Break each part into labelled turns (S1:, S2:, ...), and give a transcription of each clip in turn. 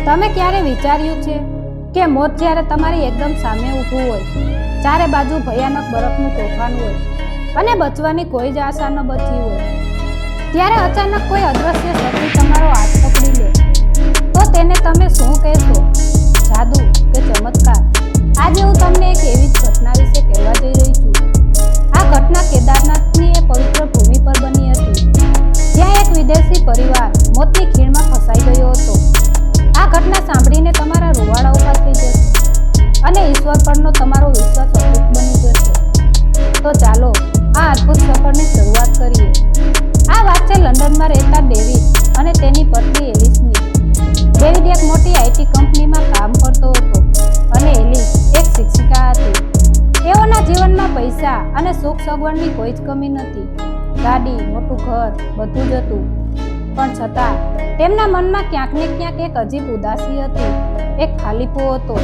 S1: તમે ક્યારે વિચાર્યું છે કે મોત જ્યારે તમારી એકદમ સામે ઊભું હોય, ચારે બાજુ ભયાનક બરફનું તોફાન હોય અને બચવાની કોઈ જ આશા ન બચી હોય, ત્યારે અચાનક કોઈ અદ્રશ્ય શક્તિ તમારો હાથ પકડી લે, તો તેને તમે શું કહેશો? જાદુ કે ચમત્કાર? આજે હું તમને એક એવી જ ઘટના વિશે કહેવા જઈ રહી છું. આ ઘટના કેદારનાથની એ પવિત્ર ભૂમિ પર બની હતી, જ્યાં એક વિદેશી પરિવાર મોતની ખીણમાં ફસાઈ ગયો હતો. આ ઘટના સાંભળીને તમારા રૂવાડા ઊભા થઈ જશે અને ઈશ્વર પરનો તમારો વિશ્વાસ અતૂટ બની જશે. તો ચાલો આ અદ્ભુત સફરની શરૂઆત કરીએ. આ વાત છે લંડનમાં રહેતા ડેવિડ અને તેની પત્ની એલિસની. ડેવિડ એક મોટી આઈટી કંપનીમાં કામ કરતો હતો અને એલિસ એક શિક્ષિકા હતી. તેઓના જીવનમાં પૈસા અને સુખ સગવડની કોઈ જ કમી નથી. ગાડી, મોટું ઘર, બધું જ હતું. પણ છતાં તેમના મનમાં ક્યાંક ને ક્યાંક એક અજીબ ઉદાસી હતી, એક ખાલીપો હતો.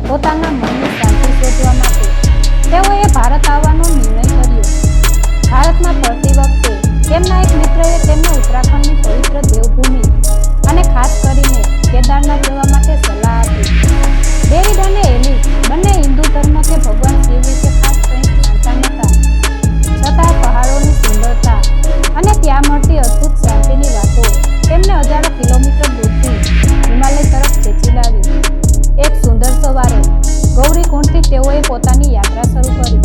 S1: પોતાના મનની શાંતિ શોધવા માટે તેઓએ ભારત આવવાનો નિર્ણય કર્યો. ભારતમાં ફરતી વખતે તેમના એક મિત્રએ તેમને ઉત્તરાખંડની પવિત્ર દેવભૂમિ અને ખાસ કરીને કેદારનાથ જવા માટે સલાહ આપી. ડેવિડ અને એલિસ બંને હિન્દુ ધર્મ કે ભગવાન શિવ વિશે ખાસ કંઈ જાણતા નહોતા, છતાં પહાડોની સુંદરતા અને ત્યાં મળતી અદ્ભુત શાંતિની વાતો તેમને હજારો કિલોમીટર દૂરથી હિમાલય તરફ ખેંચી લાવી. એક સુંદર સવારે ગૌરીકુંડથી તેઓએ પોતાની યાત્રા શરૂ કરી.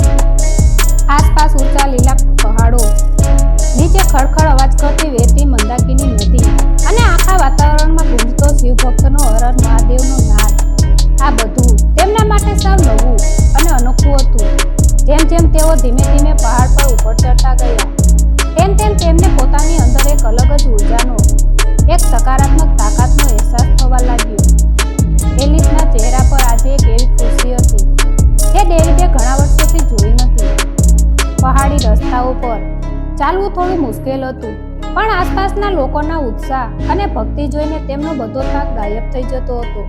S1: આસપાસ ઊંચા લીલા પહાડો, નીચે ખડખડ અવાજ કરતી વહેતી મંદાકિની નદી અને આખા વાતાવરણમાં ગુંજતો શિવભક્તનો હર હર મહાદેવનો નાદ. આ બધું તેમના માટે સાવ નવું અને અનોખું હતું. જેમ જેમ તેઓ ધીમે ધીમે પહાડ પર ઉપર ચડતા ગયા, તેમ તેમ તેમને પોતાની અંદર એક અલગ જ ઉર્જાનો, એક સકારાત્મક તાકાતનો અહેસાસ થવા લાગ્યો. એલિસના ચહેરા પર આજે એક એવી ખુશી હતી કે ડેવિડે ઘણા વર્ષોથી જોઈ નથી. પહાડી રસ્તાઓ પર ચાલવું થોડું મુશ્કેલ હતું, પણ આસપાસના લોકોના ઉત્સાહ અને ભક્તિ જોઈને તેમનો બધો થાક ગાયબ થઈ જતો હતો.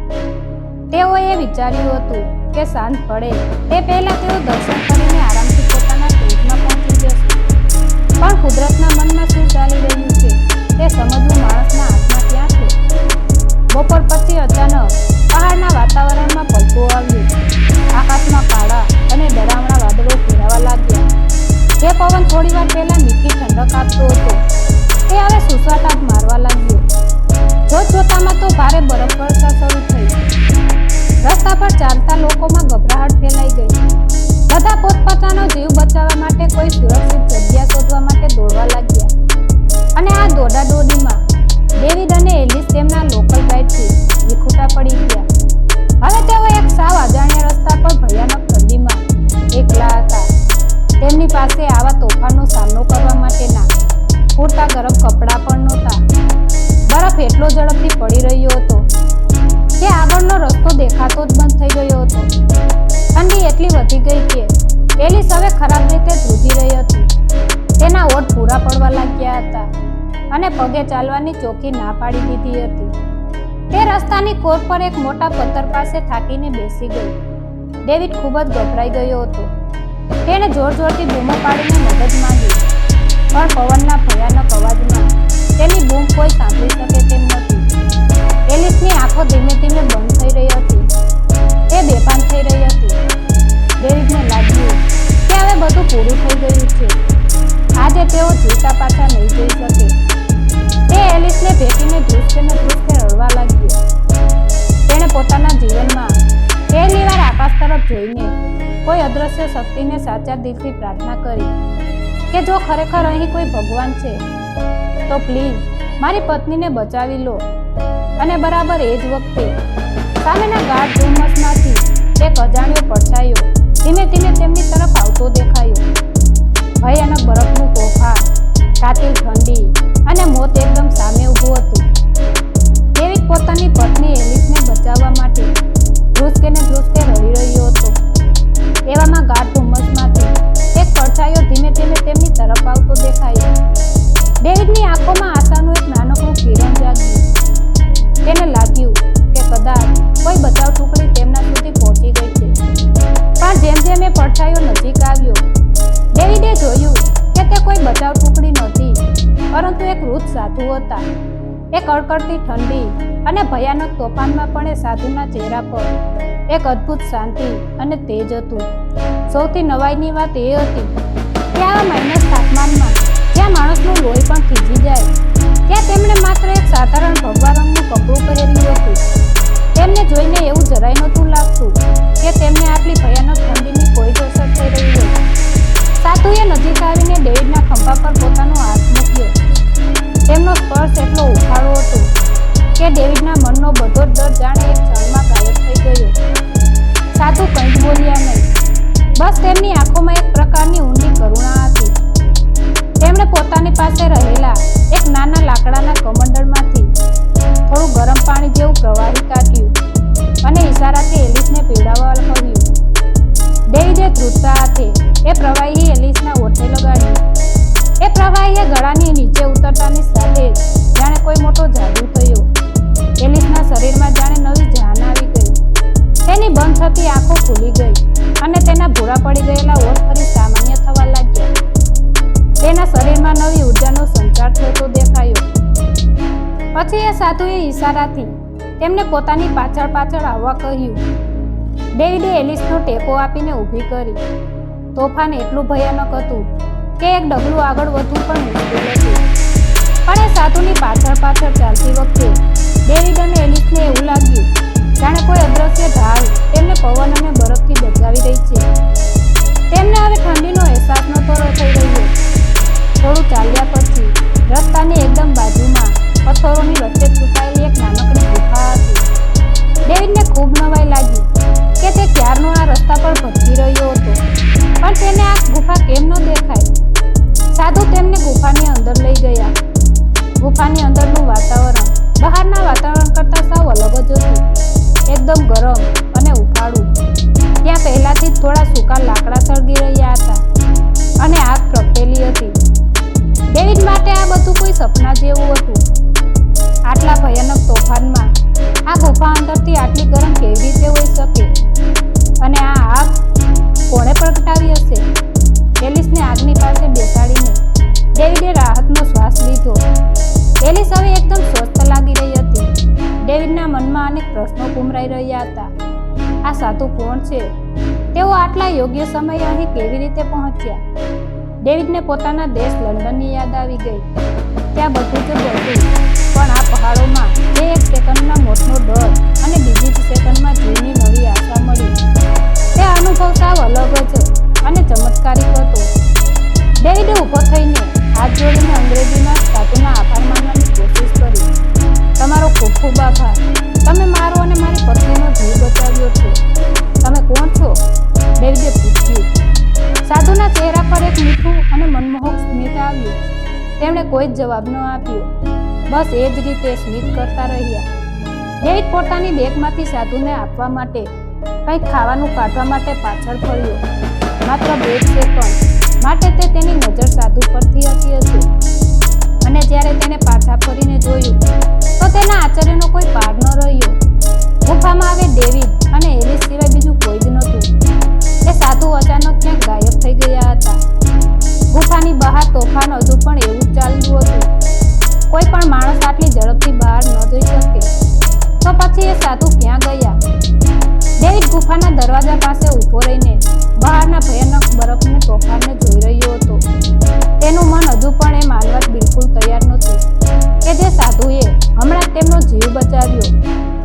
S1: તેઓએ વિચાર્યું હતું કે સાંજ પડે તે પહેલા તેઓ દર્શન કરીને આરામથી પોતાના સ્ટેજમાં પહોંચી જશે. પણ કુદરતના મનમાં શું ચાલી રહ્યું છે તે સમજવું માણસના હાથમાં ક્યાં છે. બપોર પછી અચાનક પહાડના વાતાવરણમાં પલટો આવ્યો. આકાશમાં કાળા અને ડરામણા વાદળો ઘેરાવા લાગ્યા. જે પવન થોડીવાર પહેલા મીઠી ઠંડક આપતો હતો, તે હવે સુસવાટાટ મારવા લાગ્યો. જોતજોતામાં તો ભારે બરફવર્ષા શરૂ થઈ. રસ્તા પર ચાલતા લોકોમાં ગભરાહટ ફેલાઈ ગઈ. બધા પોતપોતાનો જીવ બચાવવા માટે કોઈ સુરક્ષિત જગ્યા શોધવા માટે દોડવા લાગ્યા. અને આ દોડાદોડીમાં ડેવિડ અને એલિસ તેમના લોકલ ગાઈડથી વિખૂટા પડી ગયા. હવે તેઓ એક સાવ અજાણ્યા રસ્તા પર ભયાનક ઠંડીમાં એકલા હતા. તેમની પાસે આવા તોફાનનો સામનો કરવા માટેના પૂરતા ગરમ કપડાં પણ નહોતા. બરફ એટલો ઝડપથી પડી રહ્યો હતો કે આગળનો રસ્તો દેખાતો જ બંધ થઈ ગયો હતો. ઠંડી એટલી વધી ગઈ કે એલિસ હવે ખરાબ રીતે ધ્રુજી રહી હતી. તેના હોઠ પૂરા પડવા લાગ્યા હતા અને પગે ચાલવાની ચોખ્ખી ના પાડી દીધી હતી. તે રસ્તાની કોર પર એક મોટા પથ્થર પાસે થાકીને બેસી ગઈ. ડેવિડ ખૂબ જ ગભરાઈ ગયો હતો. તેણે જોર જોરથી બૂમો પાડીને મદદ માંગી, પણ પવનના ભયાનક અવાજમાં તેની બૂમ કોઈ સાંભળી શકે તેમ નથી. એલિસની આંખો ધીમે ધીમે બંધ થઈ રહી હતી. તે બેભાન થઈ રહી હતી. ડેવિડને લાગ્યું કે હવે બધું પૂરું થઈ ગયું છે. આજે તેઓ જીવતા પાછા નહીં જઈ શકે. તે એલિસને ભેટીને ધ્રુસકે રડવા લાગ્યો. તેણે પોતાના જીવનમાં પહેલીવાર આકાશ તરફ જોઈને કોઈ અદ્રશ્ય શક્તિને સાચા દિલથી પ્રાર્થના કરી કે જો ખરેખર અહીં કોઈ ભગવાન છે તો પ્લીઝ મારી પત્નીને બચાવી લો. અને બરાબર એ જ વખતે સામેના ગાઢ ધુમ્મસમાંથી એક અજાણ્યો પડછાયો ધીમે ધીમે તેમની તરફ આવતો દેખાયો. ભયાનક બરફનું તોફાન, કાતિલ ઠંડી અને મોત એકદમ સામે ઊભું હતું. ડેવિડ પોતાની પત્ની એલિસને બચાવવા માટે ધ્રુસકે રડી રહ્યો હતો. એવામાં ગાઢ ધુમ્મસમાંથી એક પડછાયો ધીમે ધીમે તેમની તરફ આવતો દેખાયો. ડેવિડની આંખોમાં આશાનું એક નાનકડું કિરણ જાગ્યું. તેને લાગ્યું કે કદાચ કોઈ બચાવ ટુકડી તેમના સુધી પહોંચી ગઈ છે. પણ જેમ જેમ એ પડછાયો નજીક આવ્યો, ડેવિડે જોયું કે તે કોઈ બચાવ ટુકડી નહોતી, પરંતુ એક વૃદ્ધ સાધુ હતા. એ કડકડતી ઠંડી અને ભયાનક તોફાનમાં પણ એ સાધુના ચહેરા પર એક અદ્ભુત શાંતિ અને તેજ હતું. સૌથી નવાઈની વાત એ હતી કે આવા માઇનસ તાપમાનમાં જ્યાં માણસનું લોહી પણ થીજી જાય ત્યાં તેમણે માત્ર એક સાધારણ ભગવા રંગનું કપડું પહેર્યું હતું. તેમને જોઈને એવું જરાય નહોતું લાગતું કે તેમને આટલી ભયાનક ઠંડીની કોઈ જ અસર થઈ રહી હોય. સાધુએ નજીક આવીને ડેવિડના ખંભા પર પોતાનો હાથ મૂક્યો. તેમનો સ્પર્શ એટલો ઉફાળો હતો કે ડેવિડના મનનો બધો જ ડર જાણે એક ક્ષણમાં ગાયબ થઈ ગયો. સાધુ કંઈ જ બોલ્યા નહીં. બસ તેમની આંખોમાં એક પ્રકારની ઊંડી કરુણા હતી. તેમણે પોતાની પાસે રહેલા એક નાના લાકડાના કમંડળમાંથી થોડું ગરમ પાણી જેવું પ્રવાહી કાઢ્યું અને ઈશારાથી એલિસને પીવડાવવા કહ્યું. ડેવિડે ધ્રુજતા હાથે એ પ્રવાહી એલિસના ઓઠે લગાડ્યું. એ પ્રવાહીએ ગળાની નીચે ઉતરતાની સાથે જ જાણે કોઈ મોટો જાદુ થયો. એલિસના શરીરમાં જાણે નવી જાન આવી ગઈ. તેની બંધ થતી આંખો ખુલી ગઈ અને તેના ભૂરા પડી ગયેલા ઓઠ ફરી સામાન્ય થવા લાગ્યા. તેના શરીરમાં નવી ઉર્જાનો સંચાર થતો દેખાયો. પછી એ સાધુએ ઈશારાથી તેમને પોતાની પાછળ પાછળ આવવા કહ્યું. ડેવિડે એલિસનો ટેકો આપીને ઊભી કરી. તોફાન એટલું ભયાનક હતું કે એક ડગલું આગળ વધવું પણ મુશ્કેલ હતું. પણ એ સાધુની પાછળ પાછળ ચાલતી વખતે ડેવિડ અને એલિસને એવું લાગ્યું જાણે કોઈ અદ્રશ્ય ઢાલ તેમને પવન અને બરફથી બચાવી રહી છે. તેમને હવે ઠંડીનો અહેસાસ નહોતો થઈ રહ્યો. થોડું ચાલ્યા પછી રસ્તાની એકદમ બાજુમાં પથ્થરોની વચ્ચે છુપાયેલી એક નાનકડી ગુફા હતી. ડેવિડને ખૂબ નવાઈ લાગી કે તે ક્યારનો આ રસ્તા પર ભટકી રહ્યો હતો, પણ તેને આ ગુફા કેમ ન દેખાય. સાધુ તેમને ગુફાની અંદર લઈ ગયા. ગુફાની અંદરનું વાતાવરણ બહારના વાતાવરણ કરતાં સાવ અલગ જ હતું. એકદમ ગરમ અને ઉફાળું. ત્યાં પહેલાથી જ થોડા સૂકા લાકડા સળગી રહ્યા હતા અને આગ પ્રગટેલી હતી. ડેવિડ માટે આ બધું કોઈ સપના જેવું હતું. આટલા ભયાનક તોફાનમાં આ ગુફા અંદરથી આટલી ગરમ કેવી રીતે હોઈ શકે અને આ આગ કોણે પ્રગટાવી હશે? એલિસને આગની પાસે બેસાડીને ડેવિડે રાહતનો શ્વાસ લીધો. એલિસ હવે એકદમ સ્વસ્થ લાગી રહી હતી. ડેવિડના મનમાં અનેક પ્રશ્નો ઘૂમરાઈ રહ્યા હતા. આ સાધુ કોણ છે? તેઓ આટલા યોગ્ય સમયે અહીં કેવી રીતે પહોંચ્યા? ડેવિડને પોતાના દેશ લંડનની યાદ આવી ગઈ. ત્યાં બધું જ બધું, પણ આ પહાડોમાં જે એક સેકન્ડના મોતનો ડર અને બીજી જ સેકન્ડમાં જીવની નવી આશા મળી, તે અનુભવ સાવ અલગ જ અને ચમત્કારિક હતો. ડેવિડે ઊભો થઈને હાથ જોડીને અંગ્રેજીમાં સાધુના આભાર માનવાની કોશિશ કરી. તમારો ખૂબ ખૂબ આભાર. તમે મારો અને મારી પત્નીનો જીવ બચાવ્યો છે. તમે કોણ છો? ડેવિડે પૂછ્યું. સાધુના ચહેરા પર એક મીઠું અને મનમોહક સ્મિત આવ્યું. તેમણે કોઈ જ જવાબ ન આપ્યો. બસ એ જ રીતે સ્મિત કરતા રહ્યા. ડેવિડ પોતાની બેગમાંથી સાધુને આપવા માટે કંઈક ખાવાનું કાઢવા માટે પાછળ ફર્યો. માત્ર 2 સેકન્ડ માટે તે તેની નજર સાધુ પરથી હટી હતી અને જ્યારે તેને પાછા ફરીને જોયું તો તેના આશ્ચર્યનો કોઈ પાર ન રહ્યો. ગુફામાં હવે ડેવિડ અને એલિસ સિવાય બીજું કોઈ જ નહોતું. તે સાધુ અચાનક ક્યાંક ગાયબ થઈ ગયા હતા. ગુફાની બહાર તોફાન હજુ પણ એવું જ ચાલતું હતું. કોઈ પણ માણસ આટલી ઝડપથી બહાર ન જઈ શકે. તો પછી એ સાધુ ક્યાં ગયા? ડેવિડ ગુફાના દરવાજા પાસે ઊભો રહીને બહારના ભયાનક બરફને તોફાનને જોઈ રહ્યો હતો. તેનું મન હજુ પણ એ માનવા બિલકુલ તૈયાર નહોતું કે જે સાધુએ હમણાં તેમનો જીવ બચાવ્યો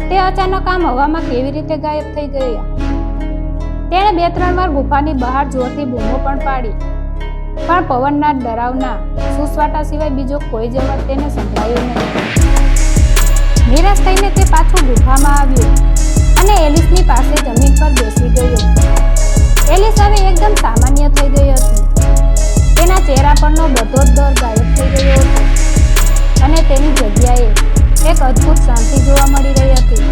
S1: તે અચાનક આમ હવામાં કેવી રીતે ગાયબ થઈ ગયા. તેણે 2-3 વાર ગુફાની બહાર જોરથી બૂમો પણ પાડી, પણ પવનના ડરાવના સુસવાટા સિવાય બીજો કોઈ જવાબ તેને સંભળાયો નહીં. નિરાશ થઈને તે પાછો ગુફામાં આવ્યો અને એલિસની પાસે જમીન પર બેસી ગયો. એલિસ હવે એકદમ સામાન્ય થઈ ગઈ હતી. તેના ચહેરા પરનો બધો જ ડર ગાયબ થઈ ગયો હતો અને તેની જગ્યાએ એક અદ્ભુત શાંતિ જોવા મળી રહી હતી.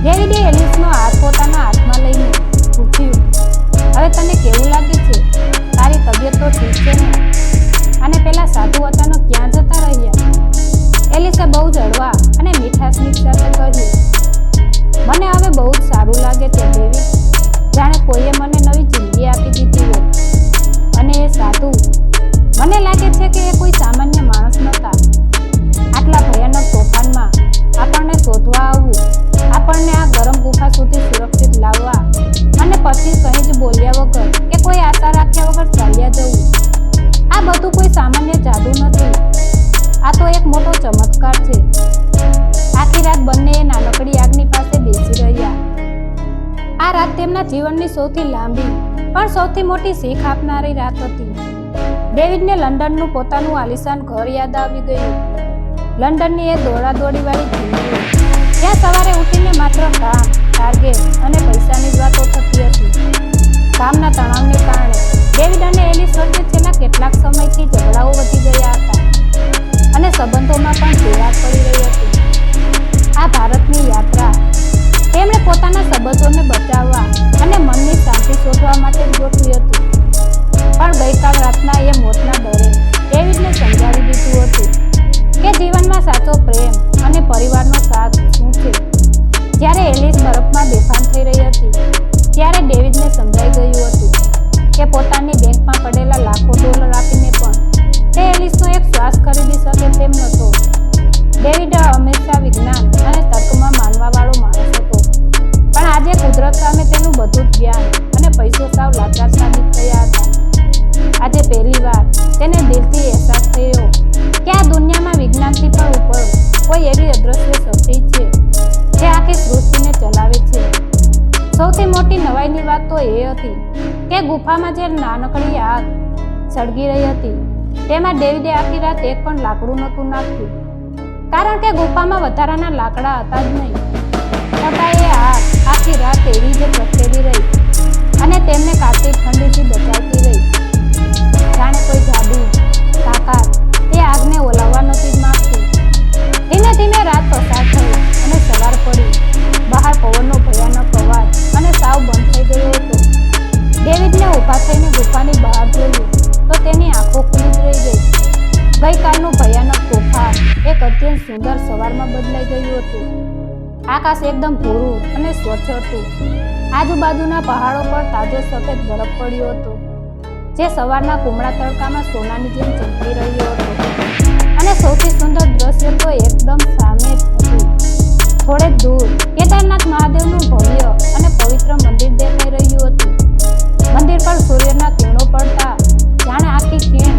S1: ડેવિડે એલિસનો હાથ પોતાના હાથમાં લઈને પૂછ્યું, હવે તને કેવું લાગે છે? તારી તબિયત તો ઠીક છે ને? અને પેલા સાધુ અચાનક ક્યાં જતા રહ્યા? એલિસે બહુ જ હળવા અને મીઠા સ્મિત સાથે કહ્યું, મને હવે બહુ જ સારું લાગે છે ડેવિડ. જાણે કોઈએ મને નવી જિંદગી આપી દીધી હોય. અને એ સાધુ, મને લાગે છે કે એ કોઈ સામાન્ય માણસ નહોતા. આટલા ભયાનક તેના જીવનની સૌથી લાંબી પણ સૌથી મોટી શીખ આપનારી રાત હતી. ડેવિડને લંડનનું પોતાનું આલિશાન ઘર યાદ આવી ગયું. લંડનની એ દોડાદોડી વાળી જિંદગી, ત્યાં સવારે ઉઠીને માત્ર કામ, ટાર્ગેટ અને પૈસાની જ વાતો થતી હતી. કામના તણાવને કારણે ડેવિડ અને એલિસ વચ્ચે છેલ્લા કેટલાક સમયથી ઝઘડાઓ વધી ગયા હતા અને સંબંધોમાં પણ તિરાડ પડી રહી હતી. આ ભારતની યાત્રા તેમણે પોતાના સંબંધોને બચાવવા અને મનની શાંતિ શોધવા માટે જ ગોઠવી હતી. પણ ગઈકાલ રાતના એ મોતના ડરે ડેવિડને સમજાવી દીધું હતું કે જીવનમાં સાચો પ્રેમ અને પરિવારનો સાથ શું છે. જ્યારે એલિસ બરફમાં બેભાન થઈ રહી હતી ત્યારે ડેવિડને સમજાઈ ગયું હતું કે પોતાની બેંકમાં પડેલા લાખો ડોલર આપીને પણ તે એલિસનો એક શ્વાસ ખરીદી શકે તેમ નહોતો. ડેવિડ હંમેશા વિજ્ઞાન અને તર્કમાં માનવાવાળો માણસ હતો, પણ આજે કુદરત સામે તેનું બધું જ જ્ઞાન અને પૈસો સાવ લાચાર સાબિત થયા હતા. આજે પહેલીવાર તેને દિલથી અહેસાસ થયો કે આ દુનિયામાં વિજ્ઞાનથી પણ ઉપર કોઈ એવી અદ્રશ્ય શક્તિ છે જે આખી સૃષ્ટિને ચલાવે છે. સૌથી મોટી નવાઈની વાત તો એ હતી કે ગુફામાં જે નાનકડી આગ સળગી રહી હતી તેમાં ડેવિડે આખી રાત એક પણ લાકડું નહોતું નાખ્યું, કારણ કે ગુફામાં વધારાના લાકડા હતા જ નહીં. છતાં એ આગ આખી રાત એવી જ પ્રગટેલી રહી અને તેમને કાઢતી ઠંડીથી બચાવતી રહી. જાણે કોઈ જાદુ તાકાત એ આગને ઓલાવવા નહોતી જ માંગતી. ધીમે ધીમે રાત પસાર થઈ અને સવાર પડી. બહાર પવનનો ભયાનક અવાજ અને સાવ બંધ થઈ ગયો હતો. ડેવિડને ઊભા થઈને ગુફાની બહાર જોયું તો તેની આંખો ખુલી જ રહી ગઈ. ગઈકાલનું ભયાનક તોફાન એક અત્યંત સુંદર સવારમાં બદલાઈ ગયું હતું. આકાશ એકદમ ભૂરું અને સ્વચ્છ હતું. આજુબાજુના પહાડો પર તાજો સફેદ બરફ પડ્યો હતો જે સવારના કુમળા તડકામાં સોનાની જેમ ચમકી રહ્યો હતો. અને સૌથી સુંદર દ્રશ્ય તો એકદમ સામે જ હતું. થોડેક દૂર કેદારનાથ મહાદેવનું ભવ્ય અને પવિત્ર મંદિર દેખાઈ રહ્યું હતું. મંદિર પર સૂર્યના કિરણો પડતા જાણે આખી ખીણ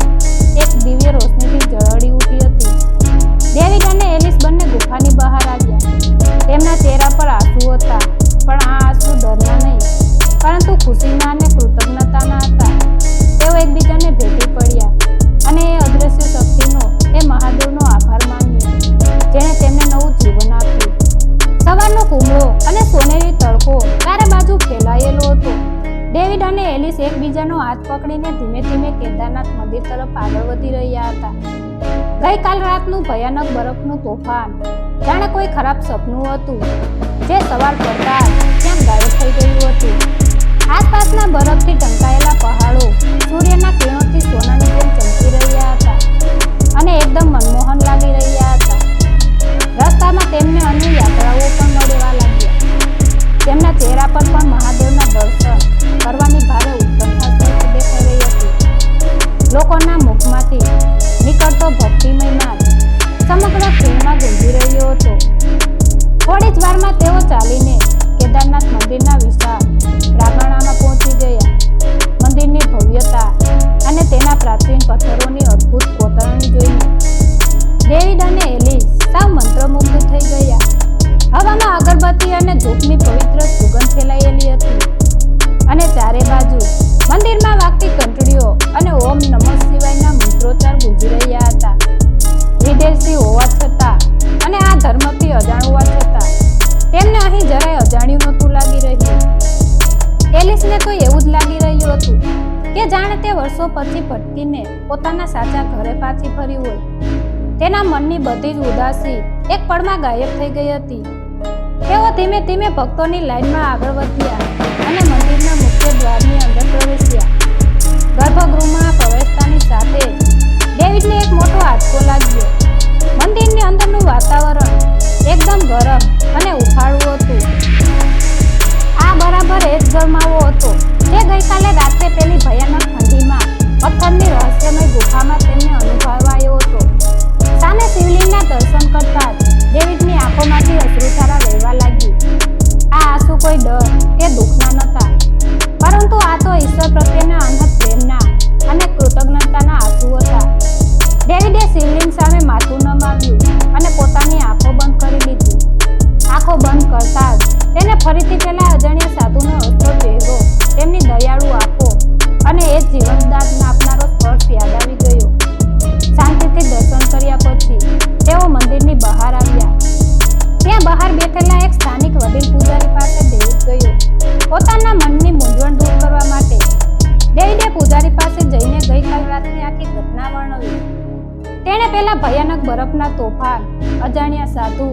S1: એક દિવ્ય રોશનીથી ઝળહળી ઉઠી હતી. ડેવિડ અને એલિસ બંને ગુફાની બહાર આવ્યા. તેમના ચહેરા પર આંસુ હતા, પણ આ આંસુ ડરના નહીં પરંતુ ખુશીના અને કૃતજ્ઞતાના હતા. તેઓ એકબીજાને ભેટી પડ્યા અને એ અદ્રશ્ય શક્તિનો એ મહાદેવનો આભાર માન્યો જેણે તેમને નવું જીવન આપ્યું. સવારનો કુમળો અને સોનેરી તડકો ચારે બાજુ ફેલાયેલો હતો. ડેવિડ અને એલિસ એકબીજાનો હાથ પકડીને ધીમે ધીમે કેદારનાથ મંદિર તરફ આગળ વધી રહ્યા હતા. ગઈકાલ રાતનું ભયાનક બરફનું તોફાન જાણે કોઈ ખરાબ સપનું હતું જે સવાર પડતા ક્યાંક ગાયબ થઈ ગયું હતું. આસપાસના બરફથી ઢંકાયેલા પહાડો સૂર્યના કિરણોથી સોનાની જેમ ચમકી રહ્યા હતા અને એકદમ મનમોહન લાગી રહ્યા હતા. રસ્તામાં તેમને અન્ય યાત્રાઓ પણ મળવા લાગ્યા. તેમના ચહેરા પર પણ મહાદેવના દર્શન કરવાની ભારે ઉત્કંઠા દેખાઈ રહી હતી. લોકોના મુખમાંથી નીકળતો ભક્તિમય નાદ સમગ્ર ખીણમાં ગુંજી રહ્યો હતો. થોડી જ વારમાં તેઓ ચાલીને કેદારનાથ મંદિરના વિશાળ પ્રાંગણમાં પહોંચી ગયા. મંદિરની ભવ્યતા અને તેના પ્રાચીન પથ્થરોની અદ્ભુત કોતરણી જોઈને ડેવિડ અને એલિસ સાવ મંત્રમુગ્ધ થઈ ગયા. હવામાં અગરબત્તી અને ધૂપની પવિત્ર સુગંધ ફેલાયેલી હતી અને ચારે બાજુ મંદિરમાં વાગતી ઘંટડીઓ અને ઓમ નમઃ શિવાયના મંત્રોચ્ચાર ગુંજી રહ્યા હતા. વિદેશી હોવા છતાં અને આ ધર્મથી અજાણ હોવા છતાં તેમને અહીં જરાય અજાણ્યું નહોતું લાગી રહ્યું. એલિસને તો એવું જ લાગી રહ્યું હતું કે જાણે તે વર્ષો પછી ભટકીને પોતાના સાચા ઘરે પાછી ફરી હોય. તેના મનની બધી જ ઉદાસી એક પળમાં ગાયબ થઈ ગઈ હતી. તેઓ ધીમે ધીમે ભક્તોની લાઈનમાં આગળ વધ્યા અને મંદિરના મુખ્ય દ્વારની અંદર પ્રવેશ્યા. ગર્ભગૃહમાં પ્રવેશતાની સાથે ડેવિડને એક મોટો આંચકો લાગ્યો. મંદિરની અંદરનું વાતાવરણ એકદમ ગરમ અને ઉફાળું હતું. આ બરાબર એ જ ગરમાવો હતો જે ગઈકાલે રાત્રે પેલી ભયાનક ઠંડીમાં પથ્થરની રહસ્યમય ગુફામાં તેમને અનુભવાયો હતો. સામે શિવલિંગના દર્શન કરતા જ ડેવિડની આંખોમાંથી અશ્રુધારા વહેવા લાગી. આ આંસુ કોઈ ડર કે દુઃખના નહોતા, પરંતુ આ તો ઈશ્વર પ્રત્યેના અનહદ પ્રેમના અને કૃતજ્ઞતાના આંસુ હતા. ડેવિડે શિવલિંગ સામે માથું નમાવ્યું અને પોતાની આંખો બંધ કરી લીધી. આંખો બંધ કરતા જ તેને ફરીથી પેલા અજાણ્યા સાધુનો અસ્ત્ર પહેલા એક સ્થાનિક વડીલ પૂજારી પાસે ડેવિડ ગયો. પોતાના મનની મૂંઝવણ દૂર કરવા માટે ડેવિડે પૂજારી પાસે જઈને ગઈકાલ રાતની આખી ઘટના વર્ણવી. તેણે પેલા ભયાનક બરફના તોફાન, અજાણ્યા સાધુ,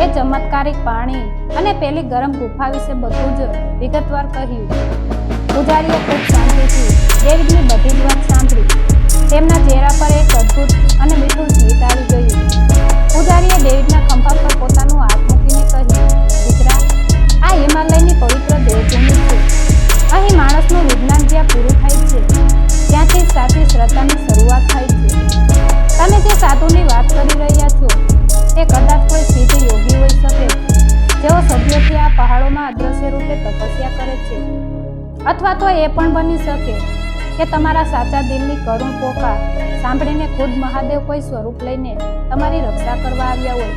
S1: એ ચમત્કારિક પાણી અને પેલી ગરમ ગુફા વિશે બધું જ વિગતવાર કહ્યું. પૂજારીએ ખૂબ શાંતિથી ડેવિડની બધી જ વાત સાંભળી. તેમના ચહેરા પર એક અદ્ભુત અને મીઠું સ્મિત આવી ગયું. પૂજારીએ ડેવિડના ખંભા પર પોતાનું હાથ મૂકીને કહ્યું, દીકરા, આ હિમાલયની પવિત્ર દેવભૂમિ છે. અહીં માણસનું વિજ્ઞાન જ્યાં પૂરું થાય છે, ત્યાંથી સાચી શ્રદ્ધાની શરૂઆત થાય છે. તમે જે સાધુની વાત કરી રહ્યા છો, તે કદાચ કોઈ સિદ્ધ યોગી હોઈ શકે, જેઓ સદીઓથી આ પહાડોમાં અદ્રશ્ય રૂપે તપસ્યા કરે છે. અથવા તો એ પણ બની શકે કે તમારા સાચા દિલની કરુણ પોકાર સાંભળીને ખુદ મહાદેવ કોઈ સ્વરૂપ લઈને તમારી રક્ષા કરવા આવ્યા હોય.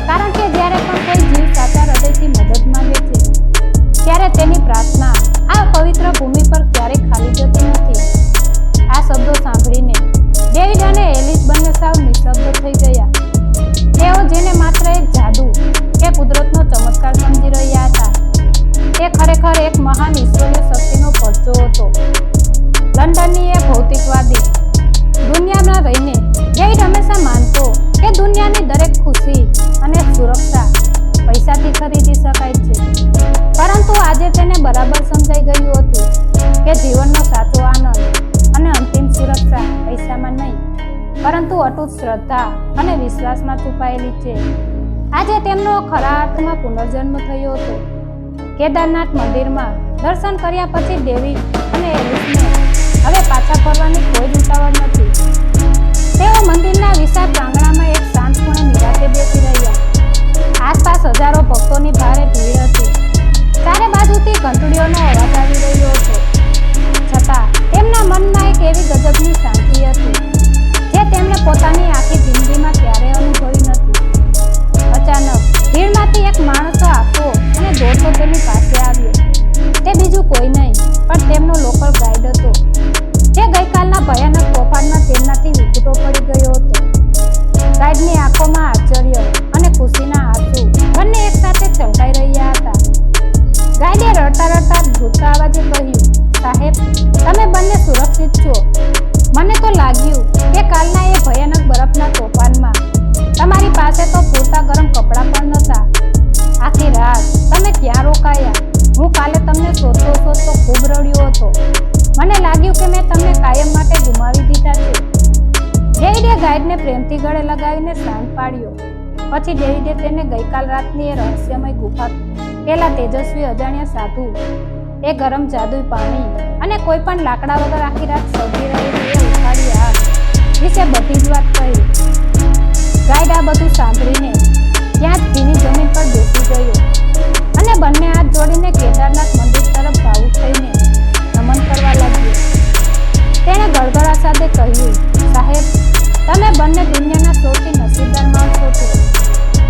S1: કારણ કે જ્યારે પણ કોઈ જીવ સાચા હૃદયથી મદદ માંગે છે, ત્યારે તેની પ્રાર્થના આ પવિત્ર ભૂમિ પર ક્યારેય ખાલી જતી નથી. આ શબ્દો સાંભળીને ડેવિડ અને એલિસ બંને સાવ નિઃશબ્દ થઈ ગયા. તેઓ જેને માત્ર એક જાદુ કે કુદરતનો ચમત્કાર સમજી રહ્યા હતા, તે ખરેખર એક મહાન ઈશ્વરીય શક્તિનો પરચો હતો. લંડનની એ ભૌતિકવાદી દુનિયામાં રહીને ડેવિડ હંમેશા માનતો કે દુનિયાની દરેક ખુશી અને સુરક્ષા પૈસાથી ખરીદી શકાય છે. પરંતુ આજે તેને બરાબર સમજાઈ ગયું હતું કે જીવનનો સાચો આનંદ અને અંતિમ સુરક્ષા પૈસામાં નહીં, પરંતુ અતૂટ શ્રદ્ધા અને વિશ્વાસમાં છુપાયેલી છે. આજે તેમનો ખરા અર્થમાં પુનર્જન્મ થયો હતો. કેદારનાથ મંદિરમાં દર્શન કર્યા પછી ડેવિડ અને એલિસને હવે પાછા ફરવાની કોઈ જ ઉતાવળ નથી. તેઓ મંદિરના વિશાળ પ્રાંગણમાં એક શાંત ખૂણે નિરાંતે બેસી રહ્યા. આસપાસ હજારો ભક્તોની ભારે ભીડ હતી. ચારે બાજુથી ઘંટડીઓનો અવાજ આવી રહ્યો હતો. છતાં તેમના મનમાં એક એવી ગજબની શાંતિ હતી જે તેમણે પોતાની આખી જિંદગીમાં ક્યારેય અનુભવી નથી. અચાનક ભીડમાંથી એક માણસ આખો અને દોડતો તેની પાસે આવ્યો. તે બીજું કોઈ નહીં પણ તેમનો લોકલ ગાઈડ હતો, જે ગઈકાલના ભયાનક તોફાનમાં તેમનાથી વિખૂટો પડી ગયો હતો. ગાઈડની આંખોમાં આશ્ચર્ય અને ખુશીના આંસુ બંને એકસાથે છલકાઈ રહ્યા હતા. ગાઈડે રડતા રડતા ધ્રુજતા અવાજે કહ્યું, સાહેબ, તમે બંને સુરક્ષિત છો. મને તો લાગ્યું કે કાલના એ ભયાનક બરફના તોફાનમાં તમારી પાસે તો પૂરતા ગરમ કપડાં પણ નહોતા. આખી રાત તમે ક્યાં રોકાયા? હું કાલે તમને શોધતો શોધતો ખૂબ રડ્યો હતો. મને લાગ્યું કે મેં તમને કાયમ માટે ગુમાવી દીધા છે. ડેવિડે ગાઈડને પ્રેમથી ગળે લગાવીને શાંત પાડ્યો. પછી ડેવિડે તેને ગઈકાલ રાતની એ રહસ્યમય ગુફા, પેલા તેજસ્વી અજાણ્યા સાધુ, એ ગરમ જાદુઈ પાણી અને કોઈ પણ લાકડા વગર આખી રાત સળગી રહેલી એ ઉખાડી આગ વિશે બધી જ વાત કહી. ગાઈડ આ બધું સાંભળીને ત્યાં જ ભીની જમીન પર બેસી ગયો અને બંને હાથ જોડીને કેદારનાથ મંદિર તરફ ભાવુક થઈને નમન કરવા લાગ્યો. તેણે ગળગળા સાથે કહ્યું, સાહેબ, તમે બંને દુનિયાના સૌથી નસીબદાર માણસો છો.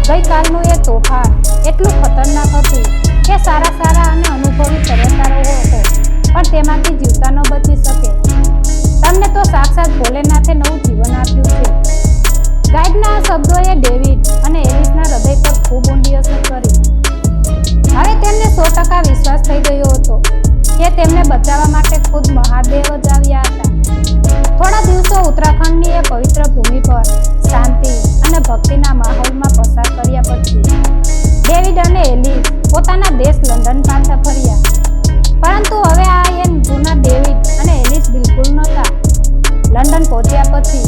S1: ગઈકાલનું એ તોફાન એટલું ખતરનાક હતું કે સારા અને અનુભવી પર્વતારોહો પણ તેમાંથી જીવતા ન બચી શકે. તમને તો સાક્ષાત ભોલેનાથે નવું જીવન આપ્યું છે. ગાઈડના આ શબ્દોએ ડેવિડ અને એલિસના હૃદય પર ખૂબ ઊંડી અસર કરી. હવે તેમને 100% વિશ્વાસ થઈ ગયો હતો કે તેમને બચાવવા માટે ખુદ મહાદેવ જ આવ્યા હતા. થોડા દિવસો ઉત્તરાખંડની એ પવિત્ર ભૂમિ પર શાંતિ અને ભક્તિના માહોલમાં પસાર કર્યા પછી ડેવિડ અને એલિસ પોતાના દેશ લંડન પાછા ફર્યા. પરંતુ હવે આ એ જૂના ડેવિડ અને એલિસ બિલકુલ નહોતા. લંડન પહોંચ્યા પછી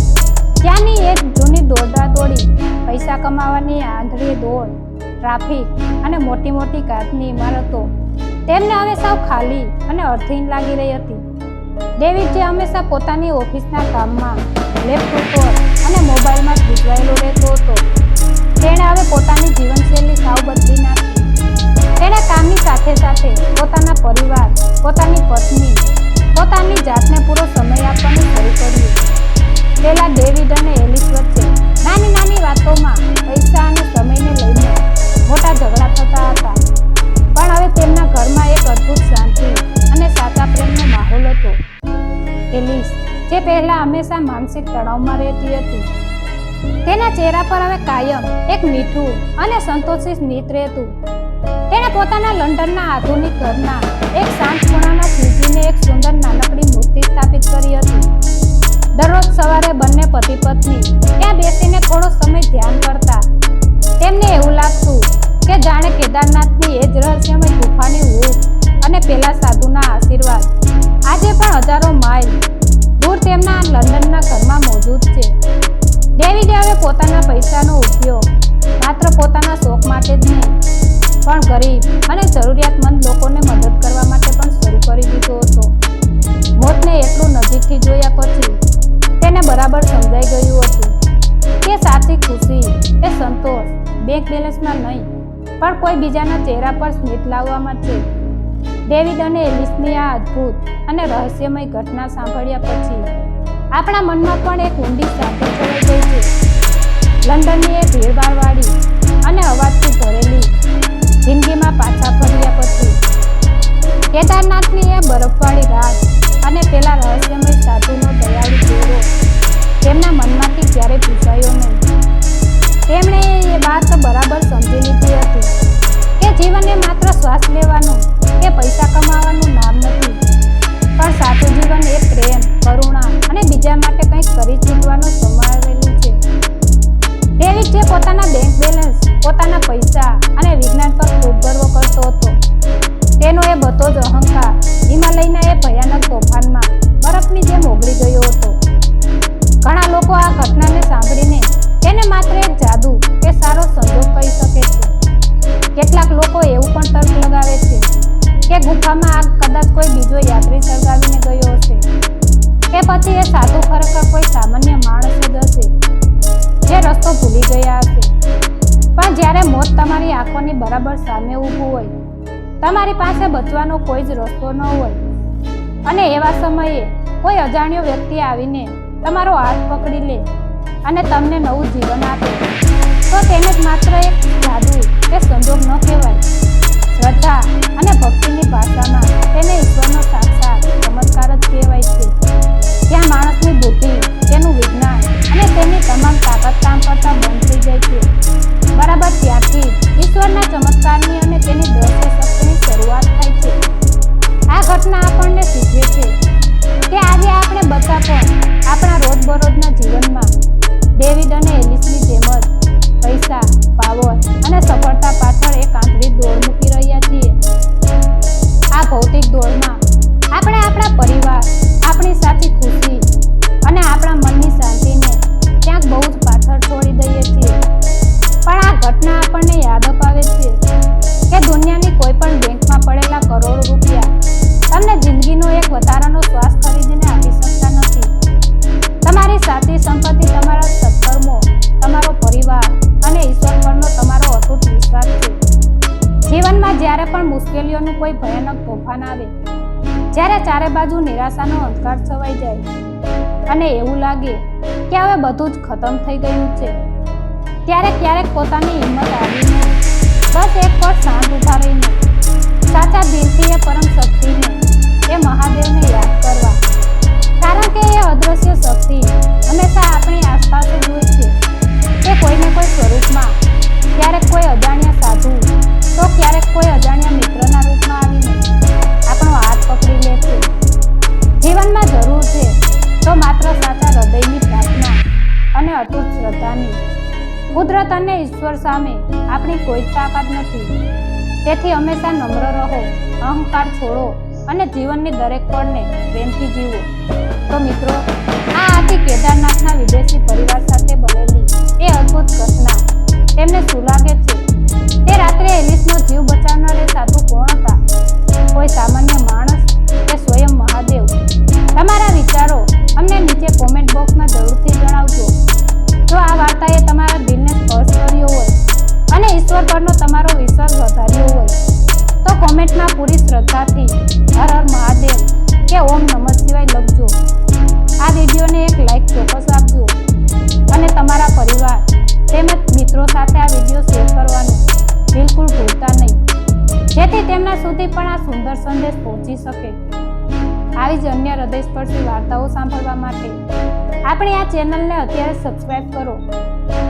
S1: ત્યાંની એક જૂની દોડી પૈસા કમાવાની આંધળી દોડ, ટ્રાફિક અને મોટી મોટી કાચની ઇમારતો તેમને હવે સાવ ખાલી અને અર્થહીન લાગી રહી હતી. ડેવિડ જે હંમેશા પોતાની ઓફિસના કામમાં, લેપટોપ પર અને મોબાઈલમાં જ ગૂંચવાયેલો રહેતો હતો, તેણે હવે પોતાની જીવનશૈલી સાવ બદલી નાખી. તેણે કામની સાથે સાથે પોતાના પરિવાર, પોતાની પત્ની, પોતાની જાતને પૂરો સમય આપવાનું શરૂ કર્યું. પહેલા ડેવિડ અને એલિસ વચ્ચે નાની નાની વાતોમાં પૈસા અને સમયને લઈને મોટા ઝઘડા થતા હતા. પણ હવે તેમના ઘરમાં એક અદ્ભુત શાંતિ અને સાચા પ્રેમનો માહોલ હતો. એલિસ, જે પહેલા હંમેશા માનસિક તણાવમાં રહેતી હતી, તેના ચહેરા પર હવે કાયમ એક મીઠું અને સંતોષી સ્મિત રહેતું. તેણે પોતાના લંડનના આધુનિક ઘરના એક શાંત ખૂણામાં શિવજીને એક સુંદર નાનકડી મૂર્તિ સ્થાપિત કરી હતી. દરરોજ સવારે બંને પતિ પત્ની ત્યાં બેસીને થોડો સમય ધ્યાન કરતા. તેમને એવું લાગતું કે જાણે કેદારનાથની એ જ રહસ્યમય ગુફાની હૂંફ અને પેલા સાધુના આશીર્વાદ આજે પણ હજારો માઇલ દૂર તેમના લંડનના ઘરમાં મોજૂદ છે. ડેવિડે હવે પોતાના પૈસાનો ઉપયોગ માત્ર પોતાના શોખ માટે જ નહીં, પણ ગરીબ અને જરૂરિયાતમંદ લોકોને મદદ કરવા માટે પણ શરૂ કરી દીધો હતો. મોતને એટલું નજીકથી જોયા પછી તેને બરાબર સમજાઈ ગયું હતું કે સાચી ખુશી એ સંતોષ બેંક બેલેન્સમાં નહીં, પણ કોઈ બીજાના ચહેરા પર સ્મિત લાવવામાં છે. ડેવિડ અને એલિસની આ અદ્ભુત અને રહસ્યમય ઘટના સાંભળ્યા પછી આપણા મનમાં પણ એક ઊંડી શાંતિ છવાઈ ગઈ છે. લંડનની એ ભીડભાડવાળી અને અવાજથી ભરેલી જિંદગીમાં પાછા ફર્યા પછી કેદારનાથની એ બરફવાળી રાત અને પેલા રહસ્યમય સાધુનો દયાળુ ચહેરો તેમના મનમાંથી ક્યારેય પૂછાયો નહીં. તેમણે એ વાત બરાબર સમજી લીધી હતી કે જીવન એ માત્ર શ્વાસ લેવાનું કે પૈસા કમાવાનું નામ નથી, પણ સાચું જીવન એ પ્રેમ, કરુણા અને બીજા માટે કંઈક કરી છૂટવાનું સમાવેલું છે. ડેવિડ જે પોતાના બેંક બેલેન્સ, પોતાના પૈસા અને વિજ્ઞાન પર ખૂબ ગર્વ કરતો હતો, તેનો એ બધો જ અહંકાર હિમાલયના એ ભયાનક તોફાનમાં બરફની જેમ ઓગળી ગયો હતો. ઘણા લોકો આ ઘટનાને સાંભળીને તેને માત્ર એક જાદુ કે સારો સંજોગ કહી શકે છે. કેટલાક લોકો એવું પણ તર્ક લગાવે છે કે ગુફામાં આગ કદાચ કોઈ બીજો યાત્રી સળગાવીને ગયો હશે, કે પછી એ સાધુ ખરેખર કોઈ સામાન્ય માણસ જ હશે જે રસ્તો ભૂલી ગયા હશે. પણ જ્યારે મોત તમારી આંખોની બરાબર સામે ઊભું હોય, તમારી પાસે બચવાનો કોઈ જ રસ્તો ન હોય અને એવા સમયે કોઈ અજાણ્યો વ્યક્તિ આવીને તમારો હાથ પકડી લે અને તમને નવું જીવન આપે, તો તેને જ માત્ર એક જાદુ કે સંજોગ ન કહેવાય. શ્રદ્ધા અને ભક્તિની ભાષામાં તેને ઈશ્વરનો સાક્ષાત ચમત્કાર જ કહેવાય છે. જ્યાં માણસની બુદ્ધિ, તેનું વિજ્ઞાન અને તેની તમામ તાકાત કામ કરતા બંધ થઈ જાય છે, બરાબર ત્યાંથી ઈશ્વરના ચમત્કારની અને તેની દ્રશ્ય શક્તિની શરૂઆત થાય છે. આ ઘટના આપણને શીખવે છે કે આજે આપણે બધા પણ આપણા રોજબરોજના જીવનમાં ડેવિડ અને એલિસની જેમ જ પૈસા, પાવર અને સફળતા પાછળ એક આંતરિક દોડ મૂકી રહ્યા છીએ. આ ભૌતિક દોડમાં આપણે આપણા પરિવાર, આપણી સાચી ખુશી અને આપણા મનની શાંતિને ક્યાંક બહુ જ પાછળ છોડી દઈએ છીએ. પણ આ ઘટના આપણને યાદ અપાવે છે કે દુનિયાની કોઈ પણ બેંકમાં પડેલા કરોડો રૂપિયા તમને જિંદગીનો એક વધારાનો શ્વાસ ખરીદીને આપી શકતા નથી. તમારી સાચી સંપત્તિ તમારા સત્કર્મો, તમારો પરિવાર અને ઈશ્વર પરનો તમારો અતૂટ વિશ્વાસ છે. જીવનમાં જ્યારે પણ મુશ્કેલીઓનું કોઈ ભયાનક તોફાન આવે, જ્યારે ચારે બાજુ નિરાશાનો અંધકાર છવાઈ જાય અને એવું લાગે કે હવે બધું જ ખતમ થઈ ગયું છે, ત્યારે ક્યારેક પોતાની હિંમત આવીને બસ એક પળ શાંત ઊભા રહીને સાચા દિલથી એ પરમ શક્તિને, એ મહાદેવને યાદ કરવા. કારણ કે એ અદ્રશ્ય શક્તિ હંમેશા આપણી આસપાસ જ હોય છે. તે કોઈને કોઈ સ્વરૂપમાં, ક્યારેક કોઈ અજાણ્યા સાધુ, તો ક્યારેક કોઈ અજાણ્યા મિત્રના રૂપમાં આવીને આપણો હાથ પકડી લે છે. જીવનમાં જરૂર છે તો માત્ર સાચા હૃદયની પ્રાર્થના અને અતૂટ શ્રદ્ધાની. કુદરત અને ઈશ્વર સામે આપણી કોઈ જ તાકાત નથી. તેથી હંમેશા નમ્ર રહો, અહંકાર છોડો અને જીવનની દરેક પળને પ્રેમથી જીવો. તો મિત્રો, આ હતી કેદારનાથના વિદેશી પરિવાર સાથે બનેલી એ અદ્ભુત ઘટના. તેમને શું લાગે છે? તે રાત્રે એલિસનો જીવ બચાવનાર સાધુ કોણ હતા? કોઈ સામાન્ય માણસ કે સ્વયં મહાદેવ? તમારા વિચારો અમને નીચે કોમેન્ટ બોક્સમાં જરૂરથી જણાવજો. જો આ વાર્તાએ તમારા દિલને સ્પર્શ કર્યો હોય અને ઈશ્વર પરનો તમારો વિશ્વાસ વધાર્યો હોય, તો કોમેન્ટમાં પૂરી શ્રદ્ધાથી હર હર મહાદેવ કે ઓમ નમઃ શિવાય લખજો. આ વિડીયોને એક લાઈક ચોક્કસ આપજો અને તમારા પરિવાર તેમજ મિત્રો સાથે આ વિડીયો શેર કરવાનું બિલકુલ ભૂલતા નહીં, જેથી તેમના સુધી પણ આ સુંદર સંદેશ પહોંચી શકે. આવી જ અન્ય હૃદયસ્પર્શી વાર્તાઓ સાંભળવા માટે આપણી આ ચેનલને અત્યારે સબસ્ક્રાઇબ કરો.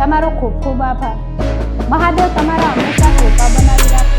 S1: તમારો ખૂબ ખૂબ આભાર. મહાદેવ તમારા હંમેશા કૃપા બનાવી રાખે.